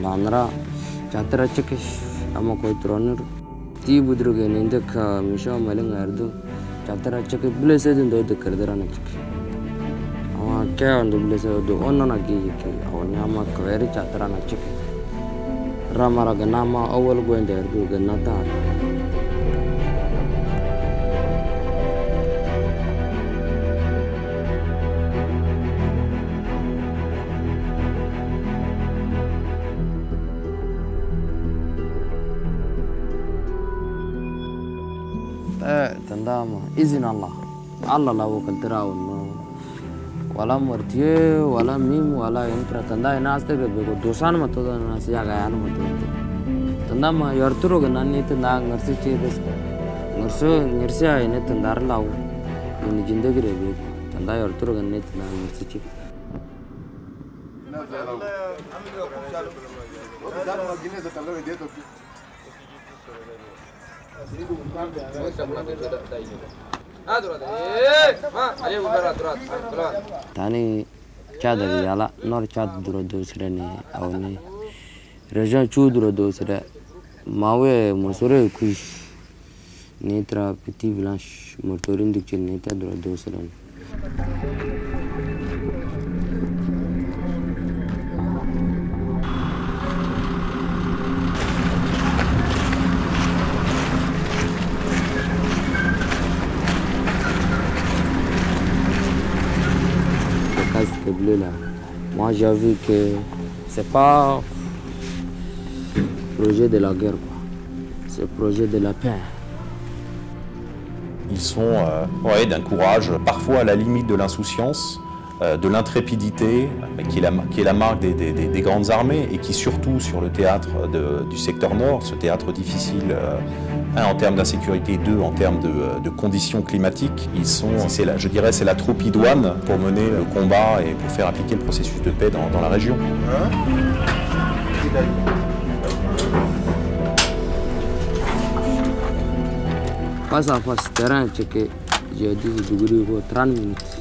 Landra, Chatra Chikish, Amakoitronur, Tea Budrugan in the Misha Malingardu, Chatra Chiki blessed in the Kardarana Chiki. Our care on the blessed of the Onanagi, our Yama Kaveri Chatrana Chiki. Ramaraganama, our going there, Guganata. تندام إذن الله الله لا وكل تراون ولا مرتيه ولا ميم ولا ينترا تندا الناس تبغى دوسان ما تودا الناس يا غيان ما تودا تندام يرترو غناني تندا نرسي چيدس نرسي آينه تندار لاو إن جندگي ربي تندا يرترو غناني تندا نرسي چيد Tani chada yala nor chad duro dosre ne awne region chu duro dosre mawe mosore kuish netra petit blanche mortorin dikchil neta duro dosre là. Moi j'ai vu que c'est pas projet de la guerre, c'est projet de la paix. Ils sont d'un courage parfois à la limite de l'insouciance, de l'intrépidité, qui est la marque des grandes armées et qui surtout sur le théâtre du secteur nord, ce théâtre difficile, un en termes d'insécurité, deux en termes de conditions climatiques, je dirais c'est la troupe idoine pour mener le combat et pour faire appliquer le processus de paix dans la région. Face à face, terrain, j'ai dit que 30 minutes.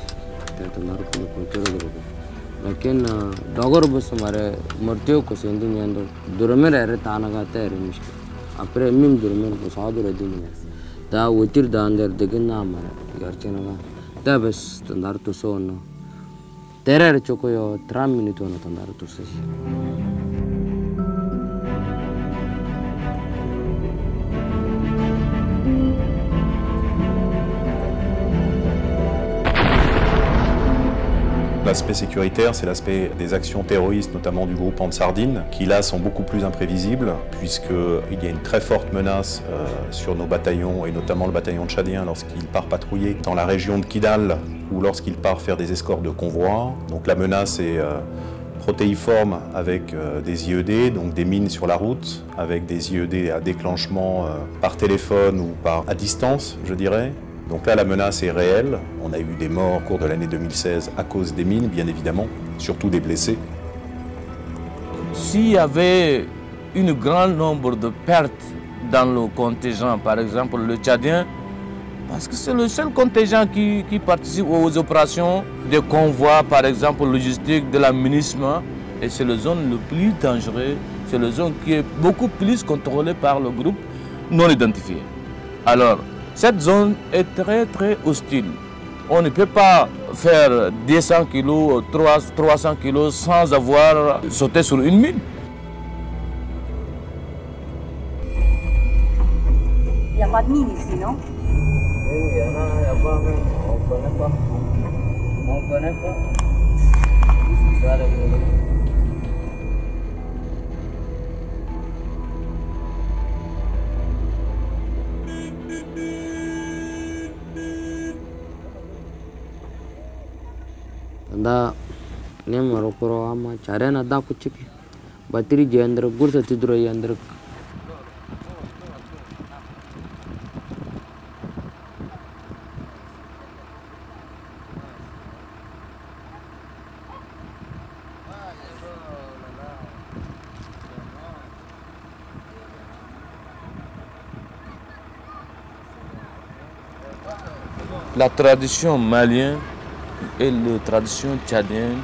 Lakin dogor bus mare morteo ko sendi nyando durmer ere tanaga tere mish apre mim durmer ko sadur edin da wotir da ander degna mare garchena da bes tandar to sono tere chokoyo 3 minutes ono tandar to se. L'aspect sécuritaire, c'est l'aspect des actions terroristes, notamment du groupe Ansardine, qui là sont beaucoup plus imprévisibles, puisqu'il y a une très forte menace sur nos bataillons, et notamment le bataillon tchadien lorsqu'il part patrouiller dans la région de Kidal, ou lorsqu'il part faire des escortes de convois. Donc la menace est protéiforme avec des IED, donc des mines sur la route, avec des IED à déclenchement par téléphone ou à distance, je dirais. Donc là, la menace est réelle. On a eu des morts au cours de l'année 2016 à cause des mines, bien évidemment, surtout des blessés. S'il y avait un grand nombre de pertes dans le contingent, par exemple le Tchadien, parce que c'est le seul contingent qui participe aux opérations de convois, par exemple logistique, de l'administration, et c'est la zone le plus dangereuse, c'est la zone qui est beaucoup plus contrôlée par le groupe non identifié. Alors, cette zone est très hostile. On ne peut pas faire 200 kg, 300 kg sans avoir sauté sur une mine. Il n'y a pas de mine ici, non? Oui, il y en a, il n'y a pas même. On ne connaît pas. On ne connaît pas. C'est ça, da ne marokoro ama charena da kuchiki batiri jendra gurta tidro yandra La tradition malienne et la tradition tchadienne,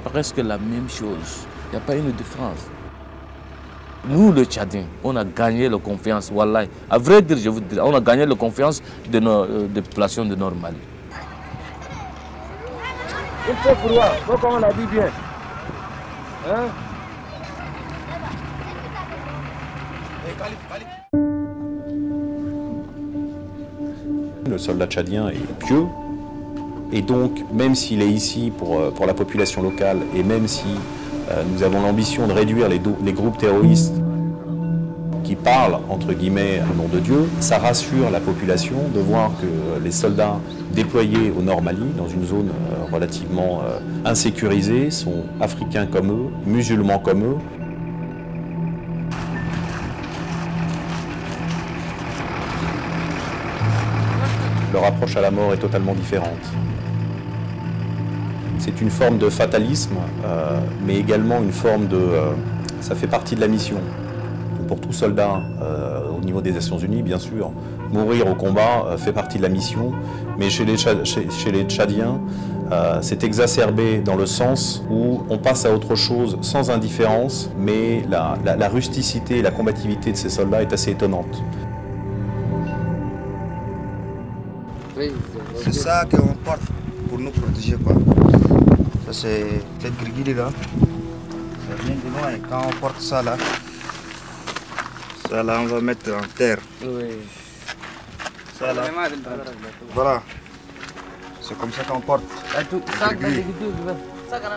presque la même chose. Il n'y a pas une différence. nous, les Tchadiens, on a gagné la confiance, Wallahi. À vrai dire, je vous dis, on a gagné la confiance de nos des populations de Nord Mali. Il fait froid, comme on l'a dit bien. Hein? Le soldat tchadien est pieux, et donc même s'il est ici pour la population locale, et même si nous avons l'ambition de réduire les groupes terroristes qui parlent, entre guillemets, au nom de Dieu, ça rassure la population de voir que les soldats déployés au Nord Mali, dans une zone relativement insécurisée, sont africains comme eux, musulmans comme eux. Leur approche à la mort est totalement différente. C'est une forme de fatalisme, mais également une forme de... ça fait partie de la mission. Pour tout soldat, au niveau des Nations Unies, bien sûr, mourir au combat fait partie de la mission, mais chez les Tchadiens, c'est exacerbé dans le sens où on passe à autre chose sans indifférence, mais la rusticité et la combativité de ces soldats est assez étonnante. C'est ça qu'on porte pour nous protéger, quoi. Ça, c'est cette grille là. Ça vient de loin et quand on porte ça là, on va mettre en terre. Oui. Ça là, voilà. C'est comme ça qu'on porte.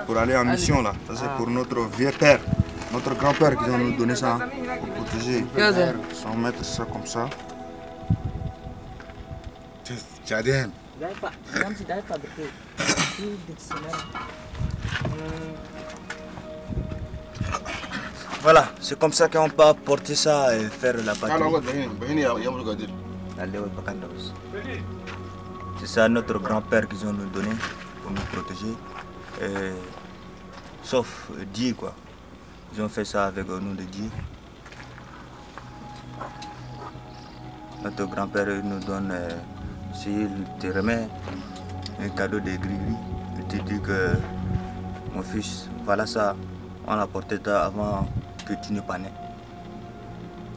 Pour aller en mission là. Ça c'est pour notre vieux père, notre grand-père qui va nous donner ça pour protéger. On va mettre ça comme ça. Tchadien. Voilà, c'est comme ça qu'on peut porter ça et faire la patrouille. C'est ça notre grand-père qu'ils ont nous donné pour nous protéger. Sauf Dieu quoi. Ils ont fait ça avec nous de Dieu. Notre grand-père nous donne, s'il te remet un cadeau de gris-gris, il te dit que mon fils, voilà ça, on l'a porté avant que tu n'es pas né.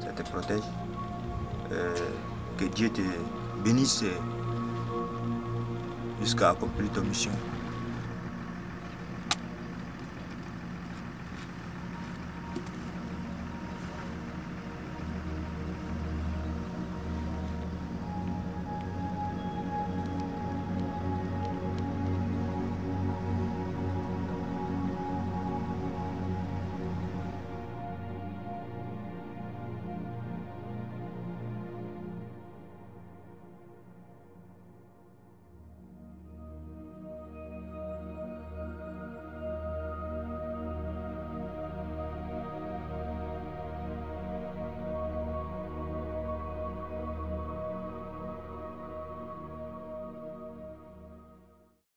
Ça te protège. Que Dieu te bénisse jusqu'à accomplir ta mission.